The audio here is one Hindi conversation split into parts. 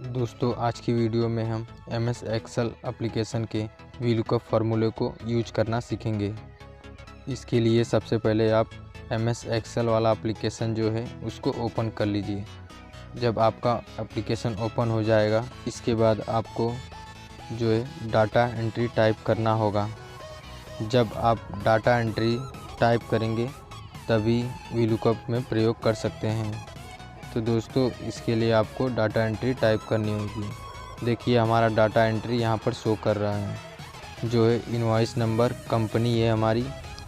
दोस्तों आज की वीडियो में हम एमएस एक्सेल एप्लीकेशन के VLOOKUP फार्मूले को यूज करना सीखेंगे। इसके लिए सबसे पहले आप एमएस एक्सेल वाला एप्लीकेशन जो है उसको ओपन कर लीजिए। जब आपका एप्लीकेशन ओपन हो जाएगा इसके बाद आपको जो है डाटा एंट्री टाइप करना होगा। जब आप डाटा एंट्री टाइप करेंगे तभी VLOOKUP में प्रयोग कर सकते हैं। तो दोस्तों इसके लिए आपको डाटा एंट्री टाइप करनी होगी। देखिए हमारा डाटा एंट्री यहाँ पर शो कर रहा है जो है इनवॉइस नंबर, कंपनी है हमारी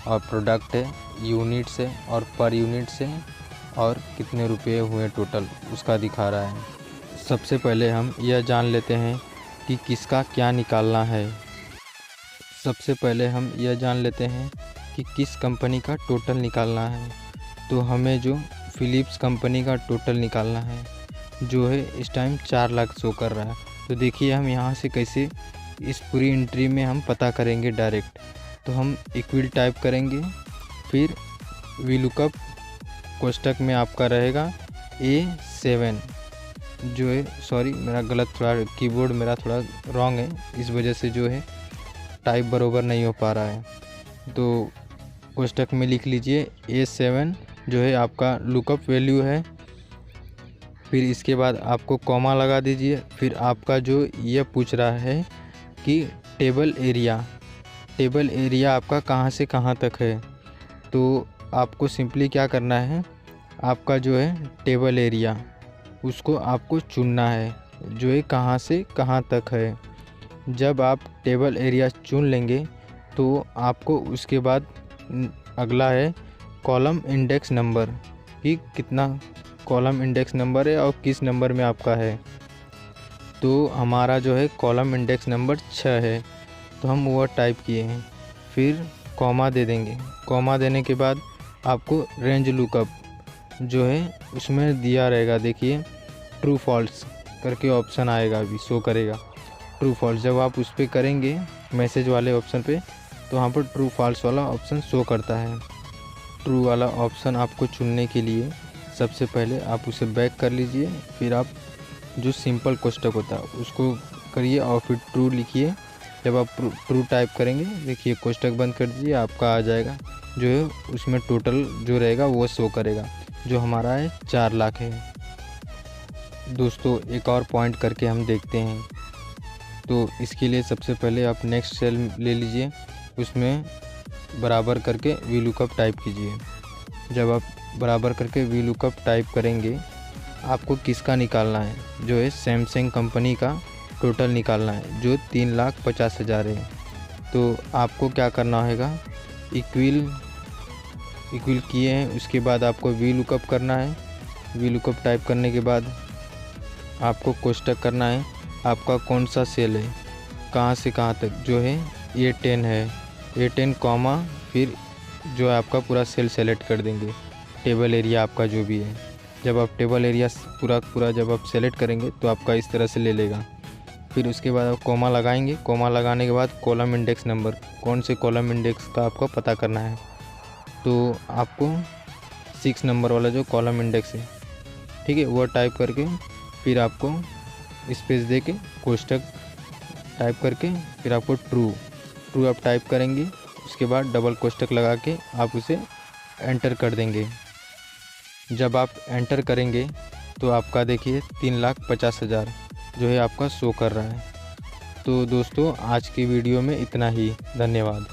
और प्रोडक्ट है, यूनिट्स है और पर यूनिट्स है और कितने रुपए हुए टोटल उसका दिखा रहा है। सबसे पहले हम यह जान लेते हैं कि किसका क्या निकालना है। सबसे पहले हम यह जान लेते हैं कि किस कंपनी का टोटल निकालना है। तो हमें जो फिलिप्स कंपनी का टोटल निकालना है जो है इस टाइम 4 लाख शो कर रहा है। तो देखिए हम यहाँ से कैसे इस पूरी एंट्री में हम पता करेंगे डायरेक्ट। तो हम इक्वल टाइप करेंगे, फिर VLOOKUP कोष्टक में आपका रहेगा A7 जो है, सॉरी मेरा गलत, थोड़ा कीबोर्ड मेरा थोड़ा रॉन्ग है, इस वजह से जो है टाइप बरोबर नहीं हो पा रहा है। तो कोष्टक में लिख लीजिए A7 जो है आपका लुकअप वैल्यू है। फिर इसके बाद आपको कॉमा लगा दीजिए। फिर आपका जो ये पूछ रहा है कि टेबल एरिया आपका कहाँ से कहाँ तक है। तो आपको सिंपली क्या करना है, आपका जो है टेबल एरिया उसको आपको चुनना है जो है कहाँ से कहाँ तक है। जब आप टेबल एरिया चुन लेंगे तो आपको उसके बाद अगला है कॉलम इंडेक्स नंबर, कि कितना कॉलम इंडेक्स नंबर है और किस नंबर में आपका है। तो हमारा जो है कॉलम इंडेक्स नंबर 6 है, तो हम वो टाइप किए हैं। फिर कॉमा दे देंगे। कॉमा देने के बाद आपको रेंज लुकअप जो है उसमें दिया रहेगा, देखिए ट्रू फॉल्स करके ऑप्शन आएगा, अभी शो करेगा ट्रू फॉल्स। जब आप उस पर करेंगे मैसेज वाले ऑप्शन पे तो वहाँ पर ट्रू फॉल्स वाला ऑप्शन शो करता है। ट्रू वाला ऑप्शन आपको चुनने के लिए सबसे पहले आप उसे बैक कर लीजिए। फिर आप जो सिंपल कोष्टक होता है उसको करिए और फिर ट्रू लिखिए। जब आप ट्रू टाइप करेंगे देखिए कोष्टक बंद कर दीजिए, आपका आ जाएगा जो है उसमें टोटल जो रहेगा वो शो करेगा जो हमारा है 4 लाख है। दोस्तों एक और पॉइंट करके हम देखते हैं। तो इसके लिए सबसे पहले आप नेक्स्ट सेल ले लीजिए, उसमें बराबर करके VLOOKUP टाइप कीजिए। जब आप बराबर करके VLOOKUP टाइप करेंगे आपको किसका निकालना है, जो है सैमसंग कंपनी का टोटल निकालना है जो 3,50,000 है। तो आपको क्या करना होगा, इक्वल किए हैं, उसके बाद आपको VLOOKUP करना है। VLOOKUP टाइप करने के बाद आपको कोष्टक करना है, आपका कौन सा सेल है, कहाँ से कहाँ तक, जो है A10 है, A10 कॉमा फिर जो है आपका पूरा सेल सेलेक्ट कर देंगे, टेबल एरिया आपका जो भी है। जब आप टेबल एरिया पूरा जब आप सेलेक्ट करेंगे तो आपका इस तरह से ले लेगा। फिर उसके बाद आप कॉमा लगाएंगे। कॉमा लगाने के बाद कॉलम इंडेक्स नंबर, कौन से कॉलम इंडेक्स का आपको पता करना है। तो आपको 6 नंबर वाला जो कॉलम इंडेक्स है, ठीक है, वो टाइप करके फिर आपको स्पेस दे के कोष्टक टाइप करके फिर आपको ट्रू आप टाइप करेंगे। उसके बाद डबल कोष्टक लगा के आप उसे एंटर कर देंगे। जब आप एंटर करेंगे तो आपका देखिए 3,50,000 जो है आपका शो कर रहा है। तो दोस्तों आज की वीडियो में इतना ही, धन्यवाद।